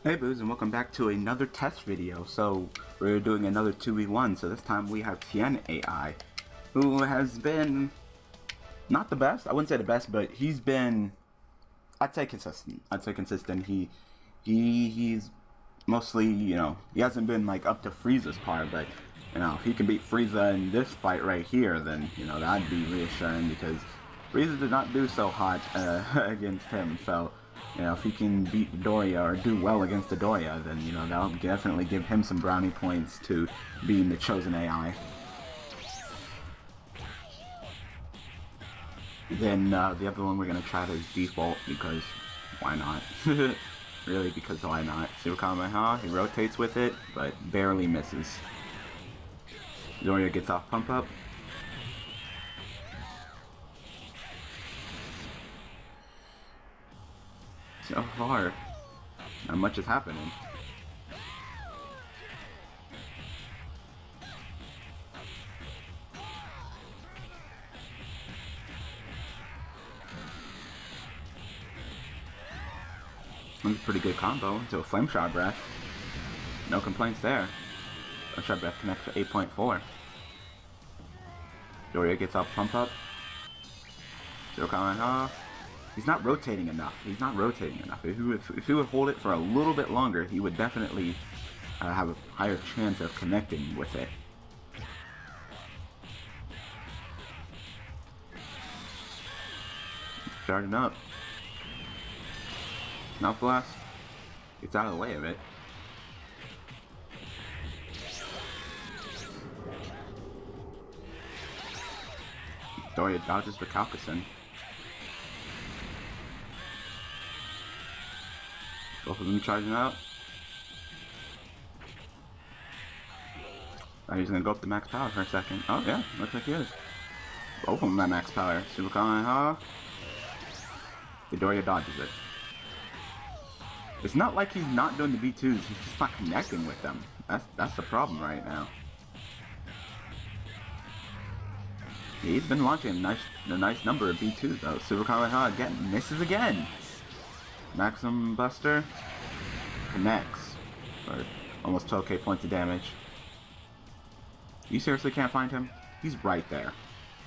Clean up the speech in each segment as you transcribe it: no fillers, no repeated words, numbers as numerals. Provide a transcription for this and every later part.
Hey Boos, and welcome back to another test video. So we're doing another 2v1, so this time we have Tien AI, who has been not the best. I wouldn't say the best, but he's been, I'd say consistent. He's mostly, he hasn't been like up to Frieza's par, but if he can beat Frieza in this fight right here, then that'd be reassuring, because Frieza did not do so hot against him. So if he can beat Dodoria or do well against Dodoria, then that'll definitely give him some brownie points to being the chosen AI. Then the other one we're gonna try to default, because why not? Really, because why not? Super Kamehameha, he rotates with it, but barely misses. Dodoria gets off pump up. So far, not much is happening. That's a pretty good combo into a Flame Shot Breath. No complaints there. Flame Shot Breath connects to 8.4. Dodoria gets off pump up. Zero Kamehameha. He's not rotating enough. If he would hold it for a little bit longer, he would definitely have a higher chance of connecting with it. Charging up. Mouth Blast. Gets out of the way of it. Dodoria dodges the Caucasus. Both of them charging out. Now he's gonna go up to max power for a second. Oh yeah, looks like he is. Both of them at max power. Super Kamehameha. Dodoria dodges it. It's not like he's not doing the B2s, he's just not connecting with them. That's the problem right now. He's been launching a nice number of B2s though. Super Kamehameha again, misses again. Maximum Buster connects for almost 12k points of damage. You seriously can't find him? He's right there.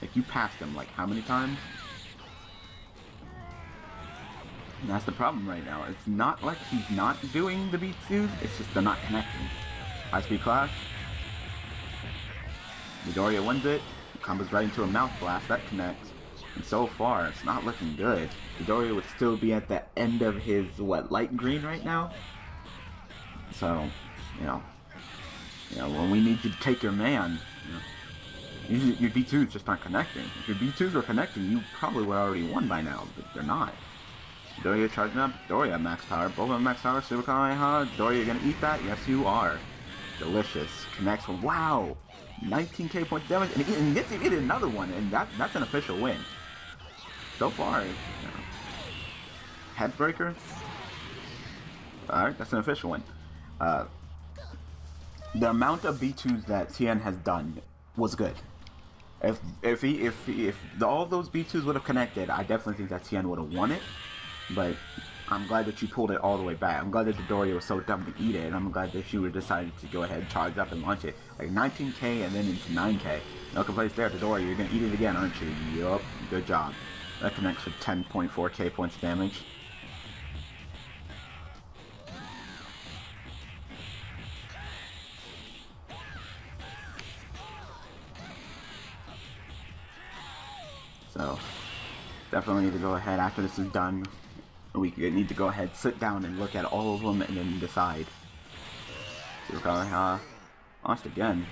Like, you passed him like how many times? And that's the problem right now. It's not like he's not doing the B2s, it's just they're not connecting. High speed clash. Dodoria wins it. Combos right into a Mouth Blast, that connects. And so far, it's not looking good. Dodoria would still be at the end of his, light green right now? So, when we need you to take your man, your B2s just aren't connecting. If your B2s were connecting, you probably would have already won by now, but they're not. Dodoria charging up, Dodoria max power, both of them max power, Super Kamehameha. Dodoria, you gonna eat that? Yes, you are. Delicious. Connects from, wow! 19k points damage, and he gets to eat another one, and that's an official win. So far, Headbreaker. Alright, that's an official one. The amount of B2s that Tien has done was good. If all those B2s would have connected, I definitely think that Tien would have won it. But I'm glad that you pulled it all the way back. I'm glad that Dodoria was so dumb to eat it, and I'm glad that you decided to go ahead, charge up, and launch it. Like 19k and then into 9k. No complaints there, Dodoria. You're gonna eat it again, aren't you? Yup. Good job. That connects with 10.4k points of damage. So, definitely need to go ahead after this is done. We need to go ahead, sit down, and look at all of them, and then decide. Super Kamehameha launched again.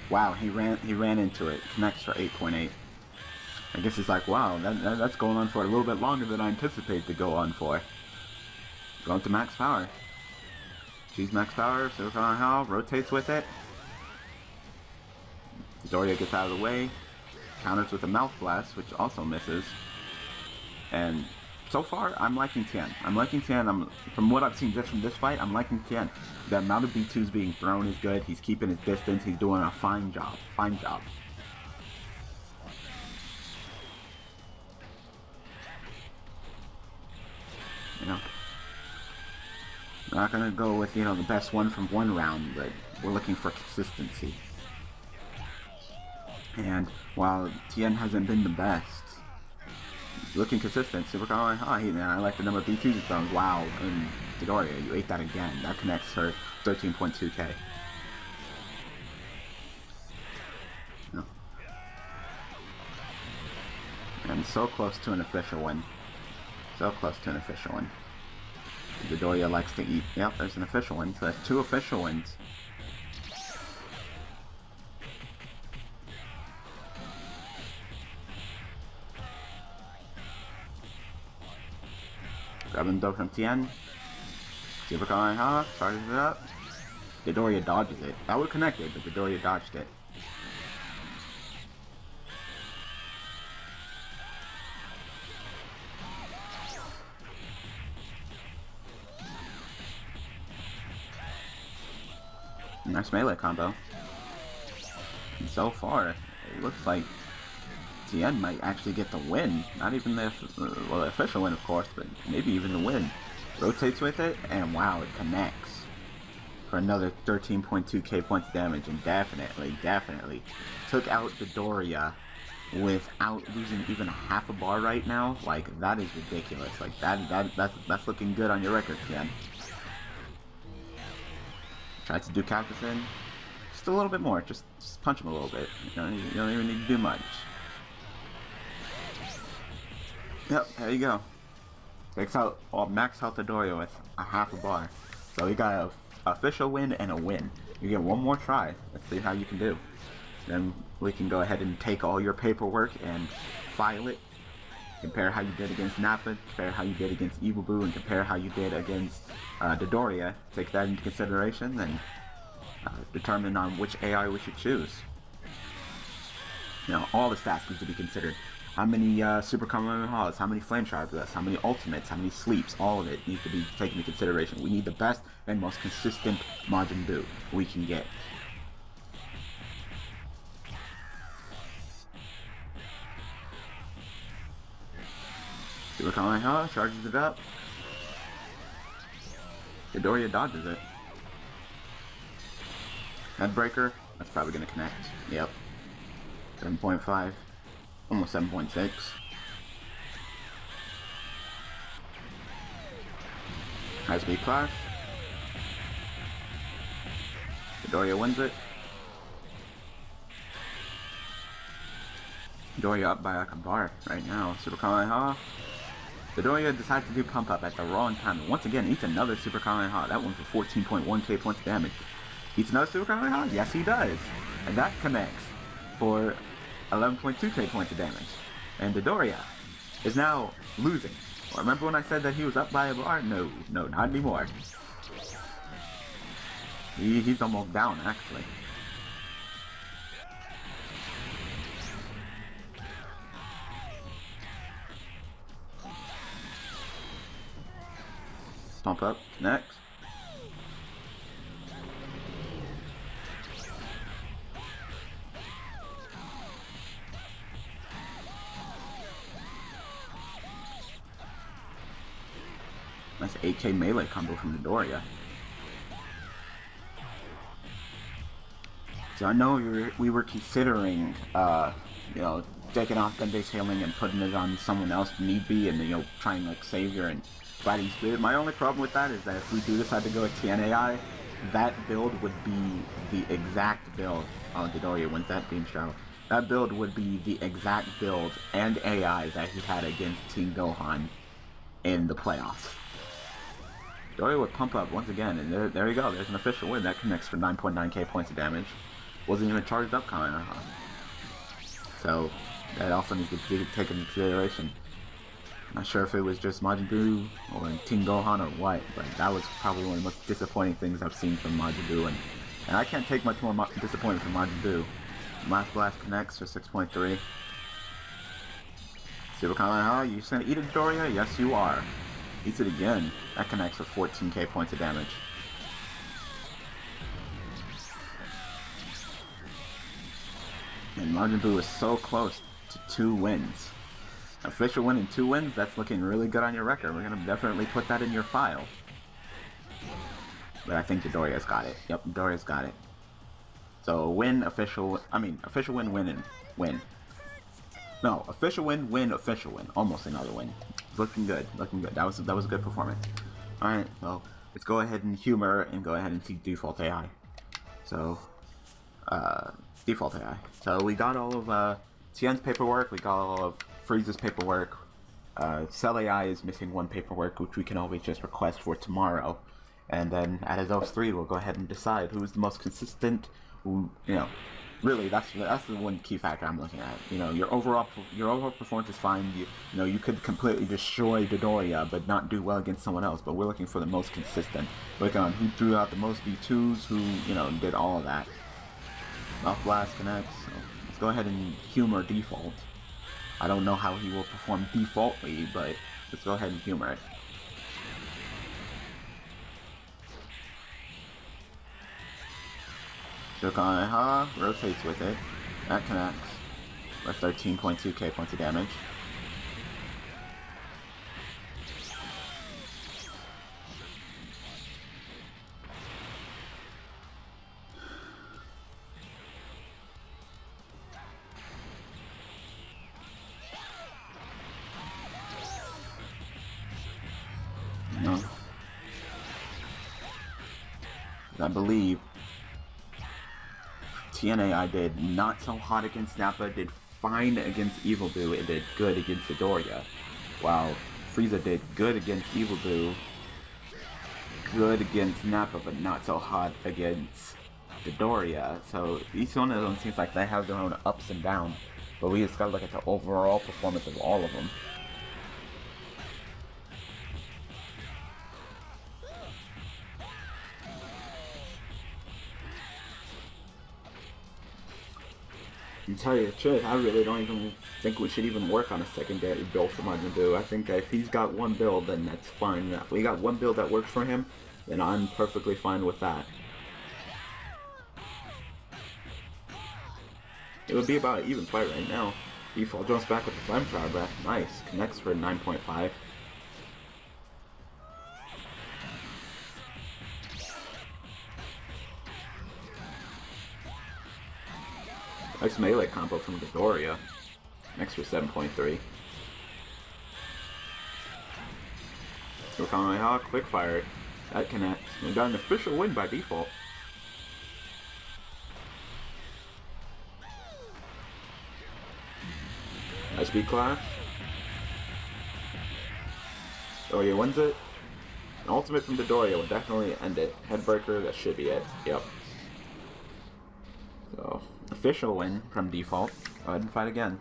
Wow, he ran into it. Connects for 8.8. I guess it's like, wow, that's going on for a little bit longer than I anticipated to go on for. Going to max power. Choose max power. Super Kamehameha rotates with it. Dodoria gets out of the way. Counters with a Mouth Blast, which also misses. And so far, I'm liking Tien. From what I've seen just from this fight, I'm liking Tien. The amount of B2s being thrown is good. He's keeping his distance. He's doing a fine job. Fine job. We're not gonna go with, you know, the best one from one round, but we're looking for consistency. And while Tien hasn't been the best, he's looking consistent. Super Kamehameha, I like the number of B2s thrown. Wow, and Dodoria, you ate that again. That connects her 13.2k. No. And so close to an official win. So close to an official win. Dodoria likes to eat. Yep, there's an official win. So that's 2 official wins. Grabbing dough from Tien. Super Kamehameha, charges it up. Dodoria dodges it. That would connect it, but Dodoria dodged it. Nice melee combo. And so far, it looks like Tien might actually get the win. Not even the, well, the official win, of course, but maybe even the win. Rotates with it, and wow, it connects for another 13.2k points of damage, and definitely took out Dodoria without losing even half a bar right now. Like, that is ridiculous. Like, that's looking good on your record, Tien. Tried to do cactus in. Just a little bit more. Just punch him a little bit. You don't even need to do much. Yep, there you go. Takes out, well, max out Dodoria with a half a bar. So we got an official win and a win. You get one more try. Let's see how you can do. Then we can go ahead and take all your paperwork and file it. Compare how you did against Nappa, compare how you did against Evil Boo, and compare how you did against Dodoria. Take that into consideration and determine on which AI we should choose. You know, all the stats need to be considered. How many Super Kamehamehas, how many Flame Shards, how many Ultimates, how many Sleeps, all of it needs to be taken into consideration. We need the best and most consistent Majin Buu we can get. Super Kamehameha charges it up. Dodoria dodges it. Headbreaker, that's probably going to connect. Yep. 7.5. Almost 7.6. High speed clash. Dodoria wins it. Dodoria up by like a bar right now. Super Kamehameha. Dodoria decides to do pump up at the wrong time. And once again, eats another Super Kamehameha. That one for 14.1k points of damage. Eats another Super Kamehameha? Yes, he does. And that connects for 11.2k points of damage. And Dodoria is now losing. Remember when I said that he was up by a bar? No, not anymore. He's almost down, actually. Pump up next. Nice 8k melee combo from Dodoria. So I know we were considering, you know, taking off gun-based hailing and putting it on someone else if need be, and, you know, trying like Savior and Fighting Spirit. My only problem with that is that if we do decide to go with Tien AI, that build would be the exact build. Oh, Dodoria wins that beam shell. That build would be the exact build and AI that he had against Team Gohan in the playoffs. Dodoria would pump up once again, and there you go. There's an official win. That connects for 9.9k points of damage. Wasn't even charged up Kamehameha. So that also needs to be taken into consideration. Not sure if it was just Majin Buu or Team Gohan or what, but that was probably one of the most disappointing things I've seen from Majin Buu, and I can't take much more disappointment from Majin Buu. Last Blast connects for 6.3. Super Kamehameha, you just gonna eat it, Dodoria? Yes, you are. Eats it again. That connects for 14k points of damage. And Majin Buu is so close to 2 wins. Official win and 2 wins, that's looking really good on your record. We're going to definitely put that in your file. but I think Dodoria's got it. Yep, Dodoria's got it. So win, official win, win, and win. No, official win, win, official win. Almost another win. Looking good, looking good. That was a good performance. Alright, well, let's go ahead and humor and go ahead and see default AI. So, default AI. So we got all of Tien's paperwork, we got all of Frieza's paperwork. Cell AI is missing one paperwork, which we can always just request for tomorrow. And then out of those three, we'll go ahead and decide who's the most consistent. Who, you know, really, that's the one key factor I'm looking at. You know, your overall performance is fine. You know, you could completely destroy Dodoria, but not do well against someone else. But we're looking for the most consistent. Looking on who threw out the most B2s, who, you know, did all of that. Mouth Blast connects. So let's go ahead and humor default. I don't know how he will perform defaultly, but let's go ahead and humor it. Shokaneha rotates with it. That connects with 13.2k points of damage. No. I believe Tien AI did not so hot against Nappa, did fine against Evil Boo, and did good against Dodoria. While Frieza did good against Evil Boo, good against Nappa, but not so hot against Dodoria. So each one of them seems like they have their own ups and downs, but we just gotta look at the overall performance of all of them. To tell you the truth, I really don't even think we should even work on a secondary build for Majin Buu. I think that if he's got one build, then that's fine. If we got one build that works for him, then I'm perfectly fine with that. It would be about an even fight right now. Default jumps back with the Flame Shower Breath. Nice. Connects for 9.5. Nice melee combo from Dodoria. Next for 7.3. Kamehameha, quick fire. That connects. We got an official win by default. High speed clash. Dodoria wins it. An ultimate from Dodoria will definitely end it. Headbreaker, that should be it. Yep. So, official win from default. Go ahead and fight again.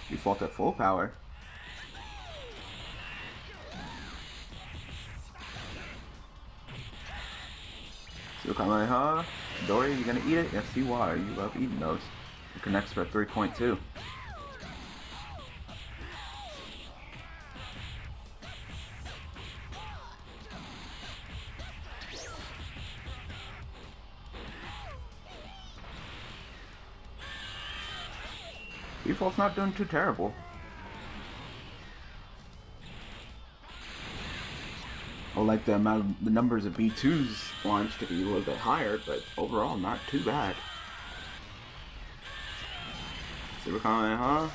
Default at full power. Kamehameha. Dodoria, you gonna eat it? Yes, you are. You love eating those. It connects for 3.2. Default's not doing too terrible. I would like the numbers of B2s launched to be a little bit higher, but overall not too bad. Super Kamehameha.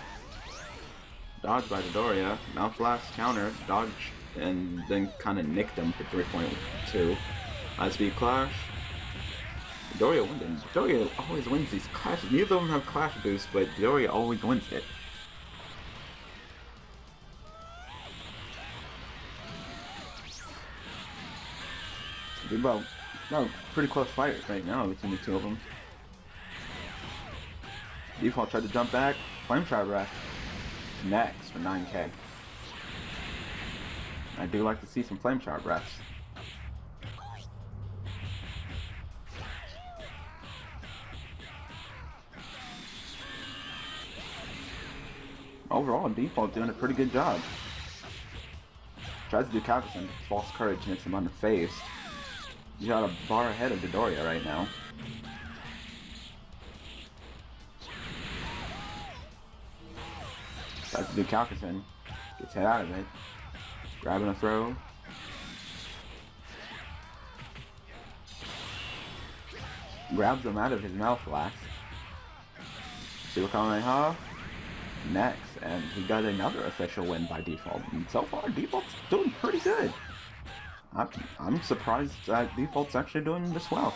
Dodge by Dodoria. Mouth Blast counter. Dodge and then kind of nicked them for 3.2. High speed clash. Dodoria wins it. Dodoria always wins these clashes. Neither of them have clash boost, but Dodoria always wins it. No, pretty close fight right now between the two of them. Default tried to jump back. Flame Shower Breath. Next for 9k. I do like to see some Flame Shower Breaths. Overall, default doing a pretty good job. Tries to do Calcus, false courage makes him unfazed. He's got a bar ahead of Dodoria right now. Tries to do Calcison. Gets hit out of it. Grabbing a throw. Grabs him out of his mouth last. Super Kamehameha. Next, and he got another official win by default. And so far, default's doing pretty good. I'm surprised that default's actually doing this well.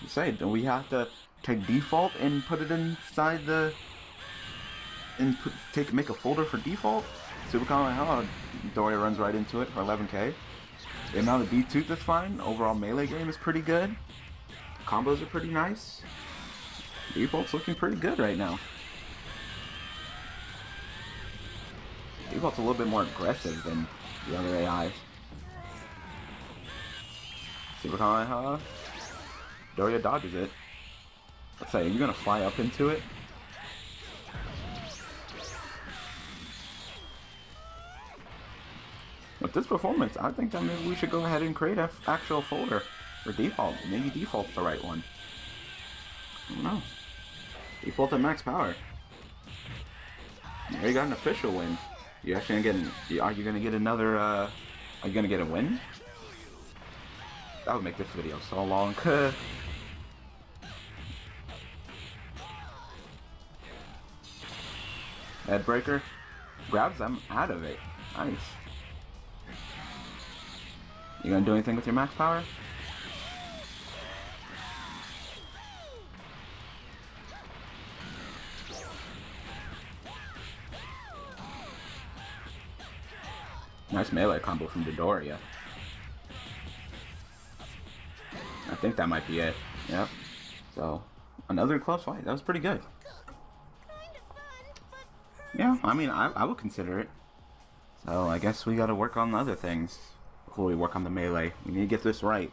Say, do we have to take default and put it inside the make a folder for default? Super Kamehameha. Dodoria runs right into it for 11k. The amount of D2 is fine. Overall melee game is pretty good. Combos are pretty nice. Default's looking pretty good right now. Default's a little bit more aggressive than the other AI. Super Kamehameha. Dodoria dodges it. Let's say, are you gonna fly up into it? With this performance, I think that maybe we should go ahead and create an actual folder for default. Maybe default's the right one. I don't know. Default at max power. Now you got an official win. You actually gonna get? Are you gonna get another? Are you gonna get a win? That would make this video so long. Headbreaker grabs them out of it. Nice. You gonna do anything with your max power? Nice melee combo from Dodoria. I think that might be it. Yep. So, another close fight. That was pretty good. Yeah, I mean, I would consider it. So, I guess we gotta work on other things before we work on the melee. We need to get this right.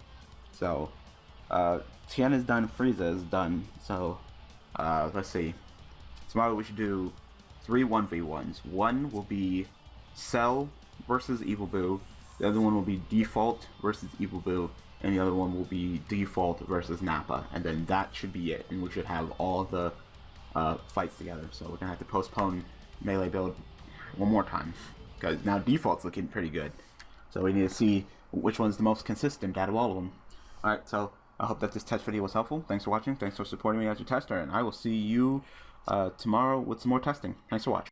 So, Tien is done, Frieza is done. So, let's see. Tomorrow we should do 3 1v1s. One will be Cell versus Evil Boo. The other one will be Default versus Evil Boo. And the other one will be Default versus Nappa. And then that should be it. And we should have all the fights together. So we're gonna have to postpone melee build one more time, because now Default's looking pretty good. So we need to see which one's the most consistent out of all of them. Alright, so I hope that this test video was helpful. Thanks for watching. Thanks for supporting me as your tester. And I will see you tomorrow with some more testing. Thanks for watching.